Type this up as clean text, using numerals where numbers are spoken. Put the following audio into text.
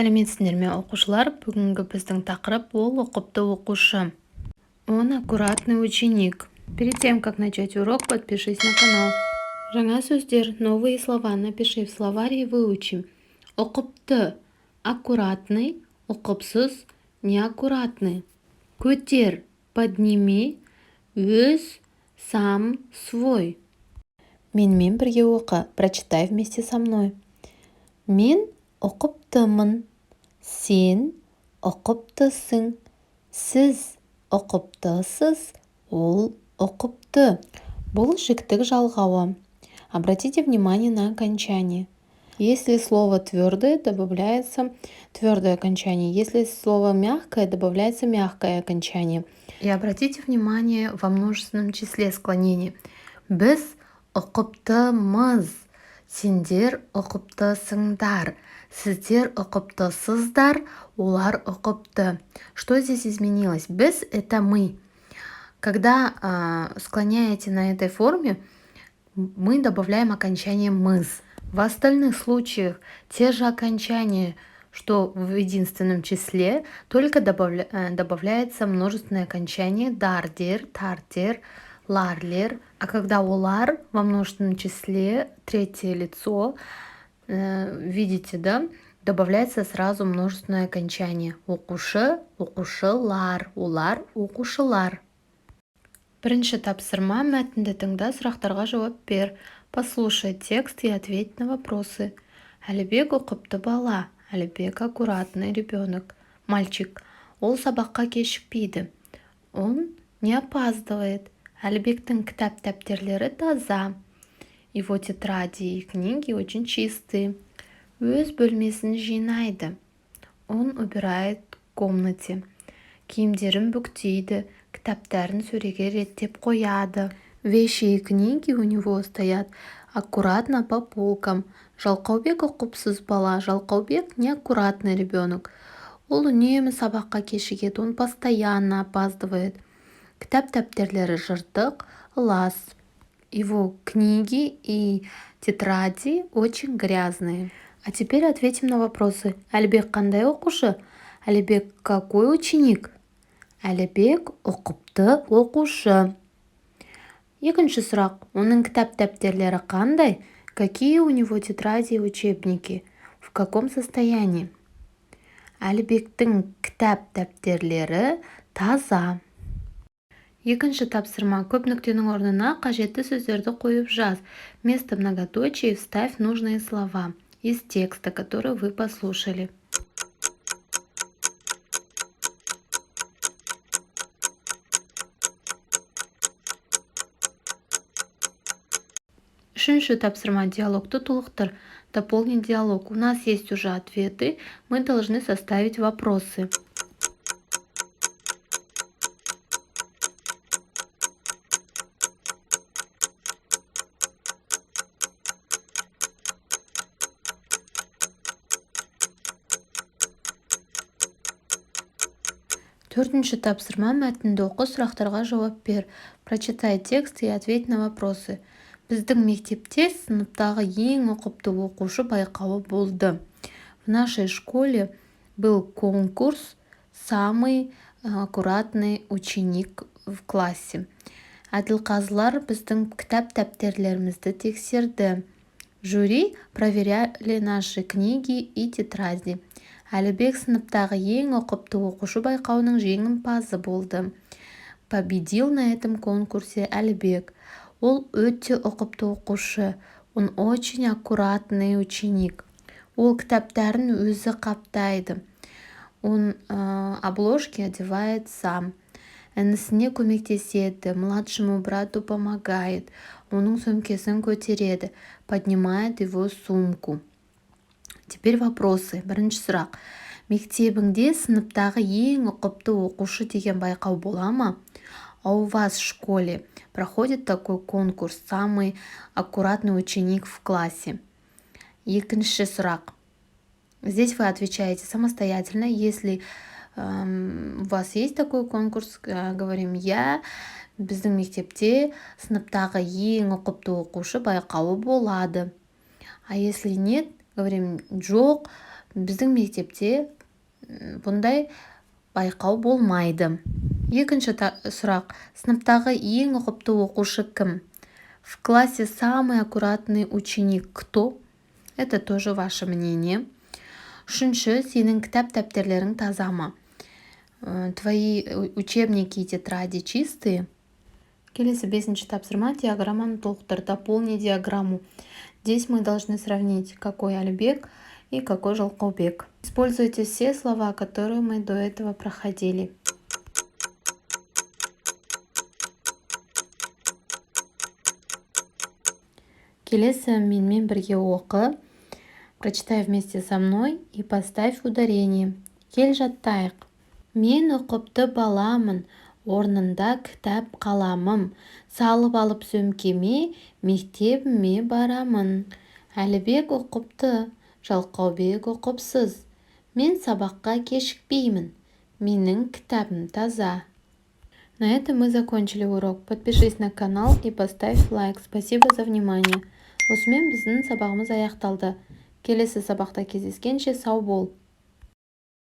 Сәлеметсіздер ме, оқушылар? Бүгінгі біздің тақырып ол ұқыпты оқушы. Он аккуратный ученик. Перед тем, как начать урок, подпишись на канал. Жаңа сөздер, новые слова напиши в словарь и выучи. Ұқыпты, аккуратный, ұқыпсыз, неаккуратный. Көтер, подними, өз, сам, свой. Менімен бірге оқы, прочитай вместе со мной. Мен ұқыптымын, сен ұқыптысың, сіз ұқыптысыз, ол ұқыпты. Бұл жіктік жалғауы. Обратите внимание на окончание. Если слово твердое, добавляется твердое окончание. Если слово мягкое, добавляется мягкое окончание. И обратите внимание во множественном числе склонений. Біз ұқыптымыз, сендер ұқыптысыңдар, сіздер ұқыптысыздар, олар ұқыпты. Что здесь изменилось? Біз — это мы. Когда склоняете на этой форме, мы добавляем окончание «мыз». В остальных случаях те же окончания, что в единственном числе, только добавляется множественное окончание «дардер», «тартер», «ларлер». А когда «олар» во множественном числе, третье лицо, видите, да, добавляется сразу множественное окончание. Оқушы, оқушылар, олар, оқушылар. Бірінші тапсырма: мәтінді тыңда, сұрақтарға жауап бер. Послушай текст и ответь на вопросы. Әлібек ұқыпты бала. Әлібек аккуратный ребенок. Мальчик. Ол сабаққа кешікпейді. Он не опаздывает. Әлібектің кітап-дәптерлері таза. Его тетради и книги очень чистые. Өз бөлмесін жинайды. Он убирает в комнате. Киімдерін бүктейді. Кітаптарын сөреге реттеп қояды. Вещи и книги у него стоят аккуратно по полкам. Жалқаубек ұқыпсыз бала. Жалқаубек неаккуратный ребенок. Ол үнемі сабаққа кешігеді. Он постоянно опаздывает. Кітап-дәптерлері жыртық, лас. Его книги и тетради очень грязные. А теперь ответим на вопросы. Әлібек қандай оқушы? Әлібек какой ученик? Әлібек ұқыпты оқушы. Екінші сұрақ. Оның кітап-дәптерлері қандай? Какие у него тетради и учебники? В каком состоянии? Әлібектің кітап-дәптерлері таза. Екінші тапсырма: көп нүктенің орнына қажетті сөздерді қойып жаз. Вместо многоточий вставь нужные слова из текста, который вы послушали. Үшінші тапсырма: диалогты толықтыр. Дополни диалог. У нас есть уже ответы, мы должны составить вопросы. Төртінші тапсырма: мәтінді оқы, сұрақтарға жауап бер. Прочитай текст и ответь на вопросы. Біздің мектепте сыныптағы ең ұқыпты оқушы байқауы болды. В нашей школе был конкурс «Самый аккуратный ученик в классе». Әділқазылар біздің кітап-дәптерлерімізді тексерді. Жюри проверяли наши книги и тетради. Әлібек сыныптағы ең ұқыпты оқушы байқауының жеңімпазы болды. Победил на этом конкурсе Әлібек. Ол өте ұқыпты оқушы. Он очень аккуратный ученик. Ол кітаптарын өзі қаптайды. Он обложки одевает сам. Інісіне көмектеседі. Младшему брату помогает. Оның сөмкесін көтереді. Поднимает его сумку. Теперь вопросы. Бірінші сұрақ. Мектебіңде сыныптағы ең ұқыпты оқушы деген байқау бола ма? А у вас в школе проходит такой конкурс «Самый аккуратный ученик в классе»? Екінші сұрақ. Здесь вы отвечаете самостоятельно. Если у вас есть такой конкурс, говорим «Я». Біздің мектепте сыныптағы ең ұқыпты оқушы байқауы болады. А если нет, говорим «Жоқ, Біздің мектепте бұндай байқау болмайды. Екінші сұрақ. Сыныптағы ең ұқыпты оқушы кім? В классе самый аккуратный ученик кто? Это тоже ваше мнение. Үшінші, сенің кітап-дәптерлерің таза ма? Твои учебники и тетради чистые? Келесі 5-ші тапсырма. Диаграмманы толықтыр. Дополни диаграмму. Здесь мы должны сравнить, какой Альбек и какой Жалқаубек. Используйте все слова, которые мы до этого проходили. Келесі менімен бірге оқы. Прочитай вместе со мной и поставь ударение. Кел жаттайық. Мен ұқыпты баламын, орнында кітап қаламым, салып алып сөмкеме, мектебіме барамын. Әлібек ұқыпты, Жалқаубек ұқыпсыз. Мен сабаққа кешікпеймін, менің кітабым таза. На этом мы закончили урок. Подпишись на канал и поставь лайк. Спасибо за внимание. Осымен біздің сабағымыз аяқталды. Келесі сабақта кездескенше сау бол.